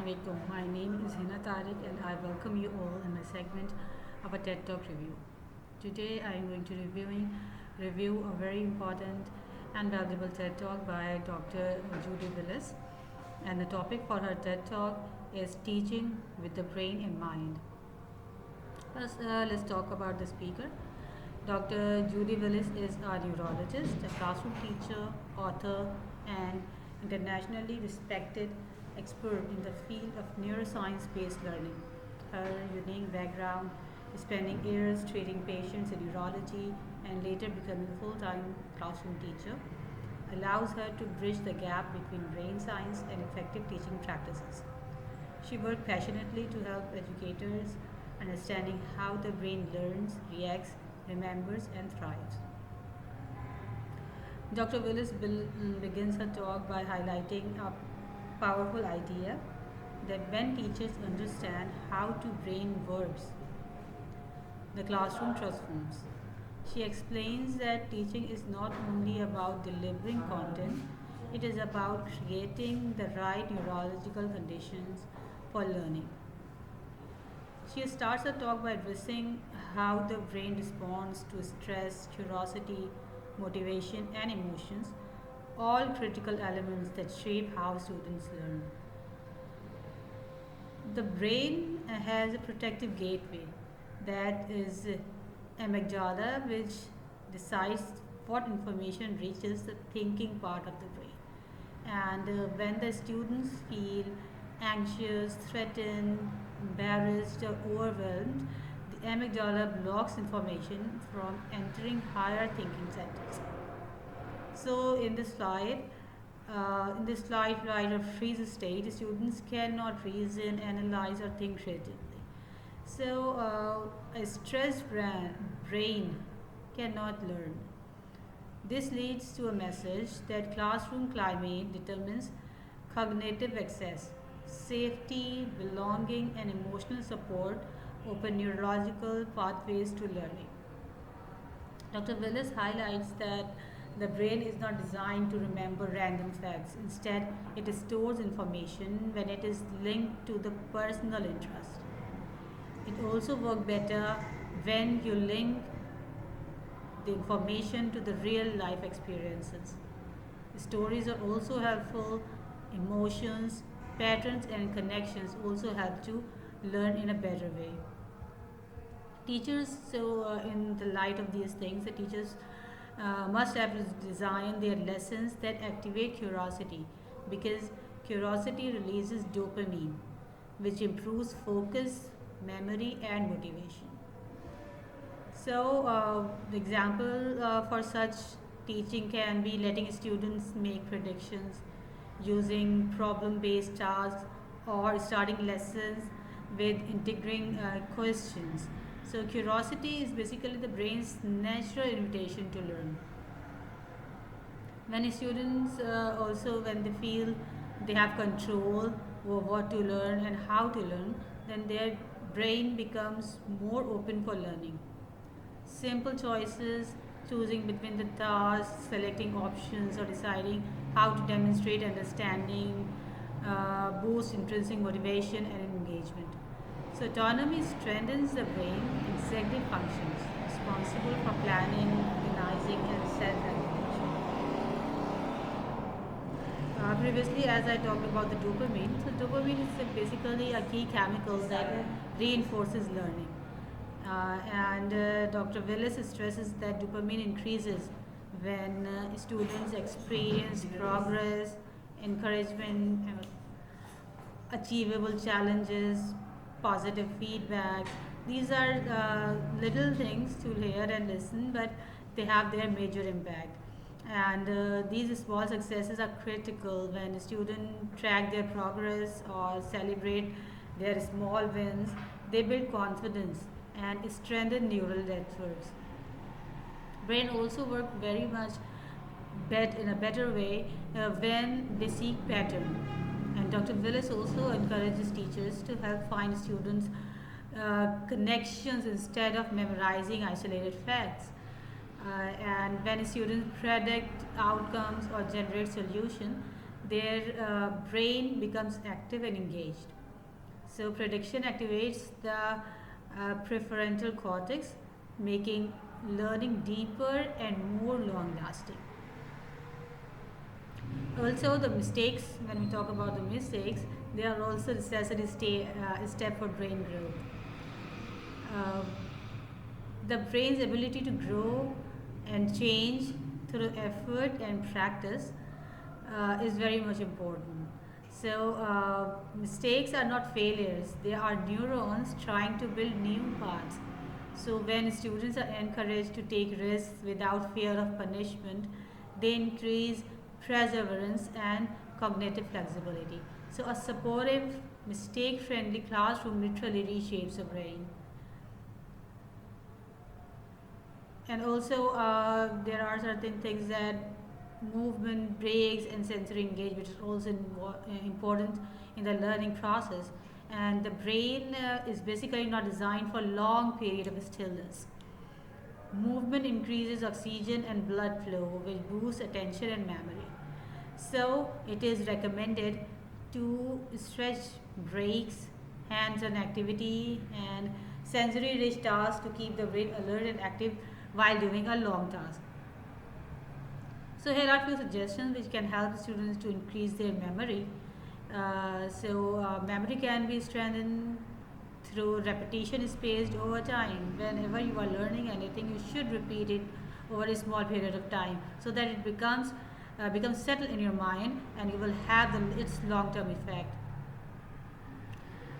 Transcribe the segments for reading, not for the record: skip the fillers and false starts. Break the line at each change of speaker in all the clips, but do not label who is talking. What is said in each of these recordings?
Assalamualaikum. My name is Hena Tarique and I welcome you all in my segment of a TED Talk review. Today I am going to review a very important and valuable TED Talk by Dr. Judy Willis, and the topic for her TED Talk is teaching with the brain in mind. First, let's talk about the speaker. Dr. Judy Willis is a neurologist, a classroom teacher, author, and internationally respected expert in the field of neuroscience based learning. Her unique background, spending years treating patients in neurology and later becoming a full time classroom teacher, allows her to bridge the gap between brain science and effective teaching practices. She worked passionately to help educators understanding how the brain learns, reacts, remembers, and thrives. Dr. Willis begins her talk by highlighting a powerful idea that when teachers understand how to brain works, the classroom transforms. She explains that teaching is not only about delivering content, it is about creating the right neurological conditions for learning. She starts her talk by addressing how the brain responds to stress, curiosity, motivation, and emotions, all critical elements that shape how students learn. The brain has a protective gateway that is amygdala, which decides what information reaches the thinking part of the brain. And when the students feel anxious, threatened, embarrassed, or overwhelmed, the amygdala blocks information from entering higher thinking centers. So in this slide, right of freeze state, students cannot reason, analyze, or think creatively. So a stressed brain cannot learn. This leads to a message that classroom climate determines cognitive access. Safety, belonging, and emotional support open neurological pathways to learning. Dr. Willis highlights that the brain is not designed to remember random facts. Instead, it stores information when it is linked to the personal interest. It also works better when you link the information to the real life experiences. Stories are also helpful. Emotions, patterns, and connections also help to learn in a better way. Teachers, in the light of these things, the teachers must have designed their lessons that activate curiosity, because curiosity releases dopamine, which improves focus, memory, and motivation. So, the example for such teaching can be letting students make predictions, using problem based tasks, or starting lessons with integrating questions. So, curiosity is basically the brain's natural invitation to learn. When students also, when they feel they have control over what to learn and how to learn, then their brain becomes more open for learning. Simple choices, choosing between the tasks, selecting options, or deciding how to demonstrate understanding, boost intrinsic motivation and engagement. So, autonomy strengthens the brain executive functions responsible for planning, organizing, and self regulation. Previously, as I talked about the dopamine, so dopamine is basically a key chemical that reinforces learning. And Dr. Willis stresses that dopamine increases when students experience progress, encouragement, achievable challenges, positive feedback. These are little things to hear and listen, but they have their major impact. And these small successes are critical when students track their progress or celebrate their small wins. They build confidence and strengthen neural networks. Brain also work very much in a better way when they seek pattern. And Dr. Willis also encourages teachers to help find students connections instead of memorizing isolated facts. And when students predict outcomes or generate solution, their brain becomes active and engaged. So prediction activates the prefrontal cortex, making learning deeper and more long lasting. Also, the mistakes, when we talk about the mistakes, they are also necessary step for brain growth. Uh, the brain's ability to grow and change through effort and practice is very much important. So, mistakes are not failures, they are neurons trying to build new paths. So, when students are encouraged to take risks without fear of punishment, they increase perseverance and cognitive flexibility. So, a supportive, mistake friendly classroom literally reshapes the brain. And also, there are certain things that movement, breaks, and sensory engagement is also important in the learning process. And the brain is basically not designed for long period of stillness. Movement increases oxygen and blood flow, which boosts attention and memory. So, it is recommended to stretch breaks, hands-on activity, and sensory-rich tasks to keep the brain alert and active while doing a long task. So here are few suggestions which can help students to increase their memory. Memory can be strengthened through repetition spaced over time. Whenever you are learning anything, you should repeat it over a small period of time so that it becomes settled in your mind and you will have its long-term effect.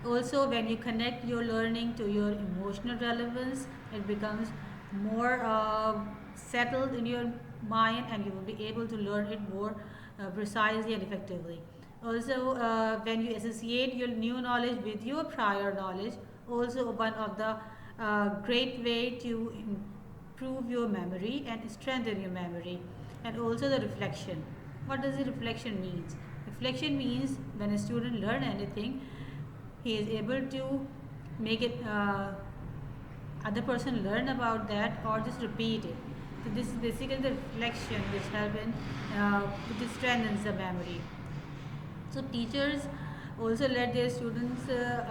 Also, when you connect your learning to your emotional relevance, it becomes more settled in your mind and you will be able to learn it more precisely and effectively. Also, when you associate your new knowledge with your prior knowledge, also one of the great way to improve your memory and strengthen your memory. And also the reflection. What does the reflection means? Reflection means when a student learn anything, he is able to make it other person learn about that or just repeat it. So this is basically the reflection which help in which strengthens the memory. So teachers also let their students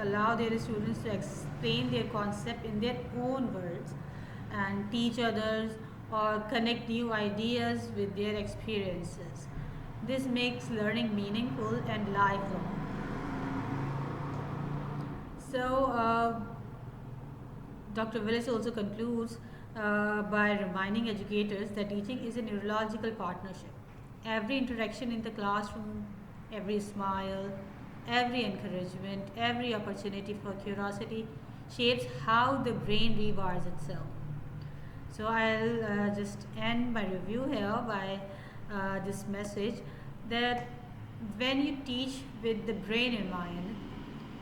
allow their students to explain their concept in their own words and teach others or connect new ideas with their experiences. This makes learning meaningful and lifelong. So, Dr. Willis also concludes by reminding educators that teaching is a neurological partnership. Every interaction in the classroom, every smile, every encouragement, every opportunity for curiosity shapes how the brain rewires itself. So I'll just end my review here by this message that when you teach with the brain in mind,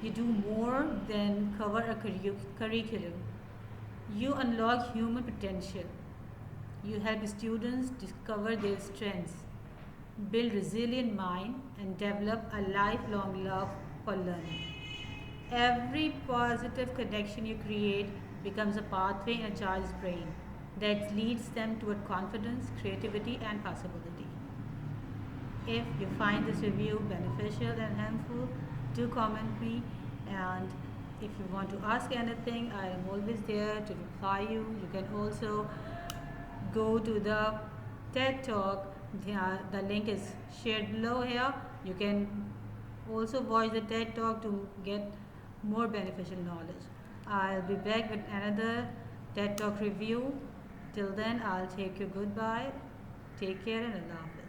you do more than cover a curriculum. You unlock human potential. You help students discover their strengths, build resilient mind, and develop a lifelong love for learning. Every positive connection you create becomes a pathway in a child's brain that leads them toward confidence, creativity, and possibility. If you find this review beneficial and helpful, do comment me, and if you want to ask anything, I am always there to reply you. You can also go to the TED Talk. The link is shared below here. You can also watch the TED Talk to get more beneficial knowledge. I'll be back with another TED Talk review. Till then, I'll take you goodbye. Take care and Allah Hafiz.